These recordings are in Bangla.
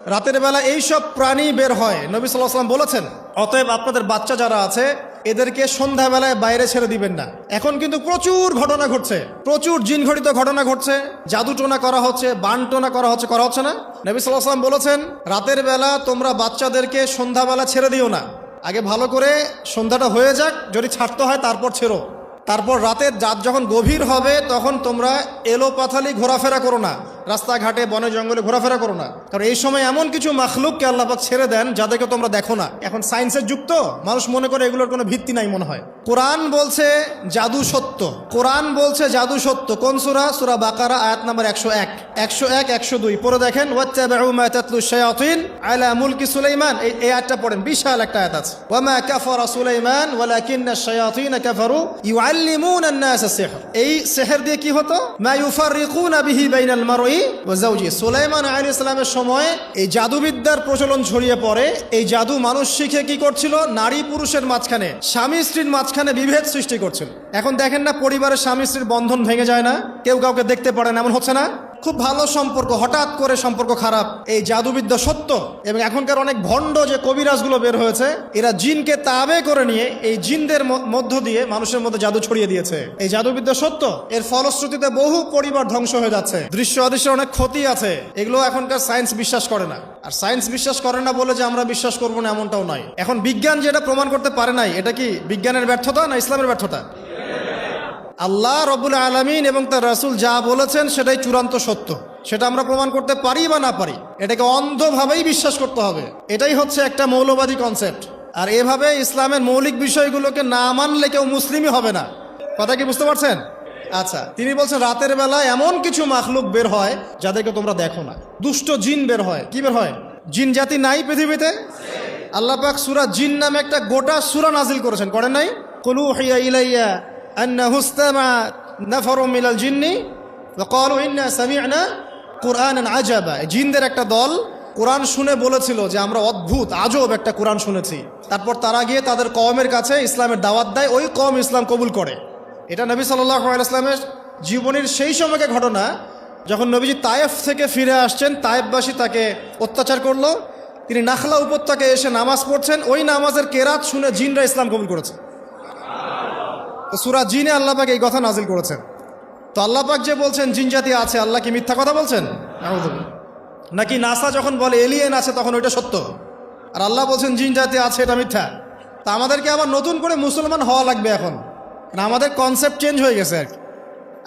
রাতের বেলা এই সব প্রাণী বের হয়, নবী সাল্লাল্লাহু আলাইহি ওয়াসাল্লাম বলেছেন, অতএব আপনাদের বাচ্চা যারা আছে এদেরকে সন্ধ্যাবেলায় বাইরে ছেড়ে দিবেন না। এখন কিন্তু প্রচুর ঘটনা ঘটছে, প্রচুর জিনঘটিত ঘটনা ঘটছে, জাদুটোনা করা হচ্ছে, বানটোনা করা হচ্ছে না? নবী সাল্লাল্লাহু আলাইহি ওয়াসাল্লাম বলেছেন, রাতের বেলা তোমরা বাচ্চাদেরকে সন্ধ্যাবেলা ছেড়ে দিও না, আগে ভালো করে সন্ধ্যাটা হয়ে যাক, যদি ছাড়তে হয় তারপর ছেড়ো। তারপর রাতের রাত যখন গভীর হবে তখন তোমরা এলোপাথালি ঘোরাফেরা করো না, রাস্তাঘাটে বনে জঙ্গলে ঘোরাফেরা করো না, কারণ এই সময় এমন কিছু মাখলুককে আল্লাহ পাক ছেড়ে দেন যাদেরকে তোমরা দেখো না। এখন সায়েন্সের যুগ তো, মানুষ মনে করে এগুলোর কোনো ভিত্তি নাই মনে হয়। কোরআন বলছে জাদু সত্য, কোরআন বলছে জাদু সত্য। কোন সূরা? সূরা বাকারা আয়াত নাম্বার 101, 101, 102 পড়ে দেখেন। ওয়াত্তাবিউ মা তাতলু শায়াতিন আলা মুলকি সুলাইমান, এই আয়াতটা পড়েন, বিশাল একটা আয়াত আছে। ওয়া মা কাফারা সুলাইমান ওয়ালাকিন্না শায়াতিন কাফারু ইউআল্লিমুনা আন-নাস সিহর। এই সিহর দিয়ে কি হতো? মা ইউফাররিকুনা বিহি বাইনাল মারই ওয়া যাওজি। সুলাইমান আলাইহিস সালামের সময় এই জাদুবিদ্যার প্রচলন ছড়িয়ে পড়ে। এই জাদু মানুষ শিখে কি করছিল? নারী পুরুষের মাঝখানে, স্বামী স্ত্রীর মাঝখানে বিভেদ সৃষ্টি করছিল। এখন দেখেন না, পরিবারের স্বামী স্ত্রীর বন্ধন ভেঙে যায় না, কেউ কাউকে দেখতে পারে না, এমন হচ্ছে না? খুব ভালো সম্পর্ক, হঠাৎ করে সম্পর্ক খারাপ। এই জাদুবিদ্যা সত্য। এবং এখনকার অনেক ভণ্ড যে কবিরাজগুলো বের হয়েছে, এরা জিনকে তাবে করে নিয়ে এই জিনদের মধ্য দিয়ে মানুষের মধ্যে জাদু ছড়িয়ে দিয়েছে। এই জাদুবিদ্যা সত্য। এর ফলশ্রুতিতে বহু পরিবার ধ্বংস হয়ে যাচ্ছে, দৃশ্য অদৃশ্যের অনেক ক্ষতি আছে। এগুলো এখনকার সায়েন্স বিশ্বাস করে না। আর সায়েন্স বিশ্বাস করে না বলে যে আমরা বিশ্বাস করবো না এমনটাও নয়। এখন বিজ্ঞান যেটা প্রমাণ করতে পারে নাই, এটা কি বিজ্ঞানের ব্যর্থতা না ইসলামের ব্যর্থতা? আল্লাহ রব্বুল আলামিন এবং তার রাসূল যা বলেছেন সেটাই চূড়ান্ত সত্য, সেটা আমরা প্রমাণ করতে পারি বা না পারি, এটাকে অন্ধভাবেই বিশ্বাস করতে হবে। এটাই হচ্ছে একটা মৌলবাদী কনসেপ্ট। আর এভাবে ইসলামের মৌলিক বিষয়গুলোকে না মানলে কেউ মুসলিমই হবে না। কথা কি বুঝতে পারছেন? আচ্ছা, তিনি বলছেন রাতের বেলা এমন কিছু মাখলুক বের হয় যাদেরকে তোমরা দেখো না। দুষ্ট জিন বের হয়। কি বের হয়? জিন জাতি নাই পৃথিবীতে? আল্লাহ পাক সূরা জিন নামে একটা গোটা সূরা নাজিল করেছেন, করেন নাই? কুলু হিয়া ইলাইয়া أنه استمع نفر من الجن وقالوا إنا سمعنا قرآنا عجبا। জিনদের একটা দল কোরআন শুনে বলেছিল যে আমরা অদ্ভুত আজব একটা কোরআন শুনেছি। তারপর তারা গিয়ে তাদের কওমের কাছে ইসলামের দাওয়াত দেয়, ওই কওম ইসলাম কবুল করে। এটা নবী সাল্লাল্লাহু আলাইহি ওয়াসাল্লামের জীবনের সেই সময়কার ঘটনা, যখন নবীজি তায়েফ থেকে ফিরে আসছেন। তায়েফবাসী তাকে অত্যাচার করলো, তিনি নাখলা উপত্যকায় এসে নামাজ পড়ছেন, ওই নামাজের কেরাত শুনে জিনরা ইসলাম কবুল করেছে। তো সূরা জিনে আল্লাহ পাক এই কথা নাজিল করেছেন। তো আল্লাহ পাক যে বলছেন জিন জাতি আছে, আল্লাহ কি মিথ্যা কথা বলছেন? নাকি নাসা যখন বলে এলিয়েন আছে তখন ওইটা সত্য, আর আল্লাহ বলছেন জিন জাতি আছে এটা মিথ্যা? তা আমাদেরকে আবার নতুন করে মুসলমান হওয়া লাগবে এখন, না আমাদের কনসেপ্ট চেঞ্জ হয়ে গেছে আর কি।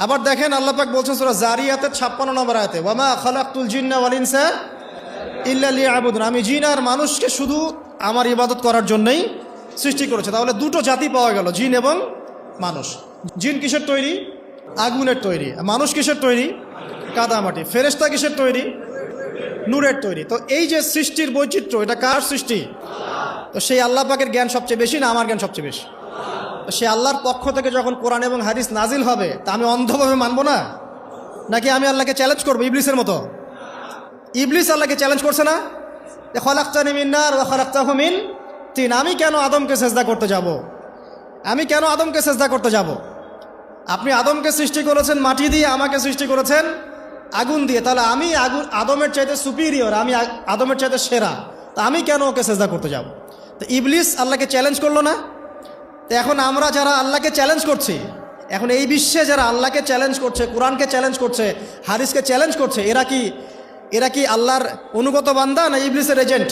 আবার দেখেন আল্লাহ পাক বলছেন সূরা জারিয়াতের 56 নম্বর আয়াতে, ওয়ামা খালাকতুল জিন্না ওয়াল ইনসা ইল্লা লিয়াবুদুন। আমি জিন আর মানুষকে শুধু আমার ইবাদত করার জন্যই সৃষ্টি করেছে। তাহলে দুটো জাতি পাওয়া গেল, জিন এবং মানুষ। জিন কিসের তৈরি? আগুনের তৈরি। মানুষ কিসের তৈরি? কাদামাটি। ফেরেশতা কিসের তৈরি? নূরের তৈরি। তো এই যে সৃষ্টির বৈচিত্র্য, এটা কার সৃষ্টি? তো সেই আল্লাহ পাকের জ্ঞান সবচেয়ে বেশি না আমার জ্ঞান সবচেয়ে বেশি? তো সে আল্লাহর পক্ষ থেকে যখন কোরআন এবং হাদিস নাজিল হবে, তা আমি অন্ধভাবে মানবো না, নাকি আমি আল্লাহকে চ্যালেঞ্জ করবো ইবলিসের মতো? ইবলিস আল্লাহকে চ্যালেঞ্জ করছে না, খলাকতানি মিন নার ওয়া খলাকতাহু মিন তিন। আমি কেন আদমকে সেজদা করতে যাব? আমি কেন আদমকে সেজদা করতে যাব? আপনি আদমকে সৃষ্টি করেছেন মাটি দিয়ে, আমাকে সৃষ্টি করেছেন আগুন দিয়ে, তাহলে আমি আদমের চাইতে সুপিরিয়র, আমি আদমের চাইতে সেরা, তা আমি কেন ওকে সেজদা করতে যাব? তো ইবলিস আল্লাহকে চ্যালেঞ্জ করলো না? তো এখন আমরা যারা আল্লাহকে চ্যালেঞ্জ করছি, এখন এই বিশ্বে যারা আল্লাহকে চ্যালেঞ্জ করছে, কোরআনকে চ্যালেঞ্জ করছে, হাদিসকে চ্যালেঞ্জ করছে, এরা কি আল্লাহর অনুগত বান্দা না ইবলিসের এজেন্ট?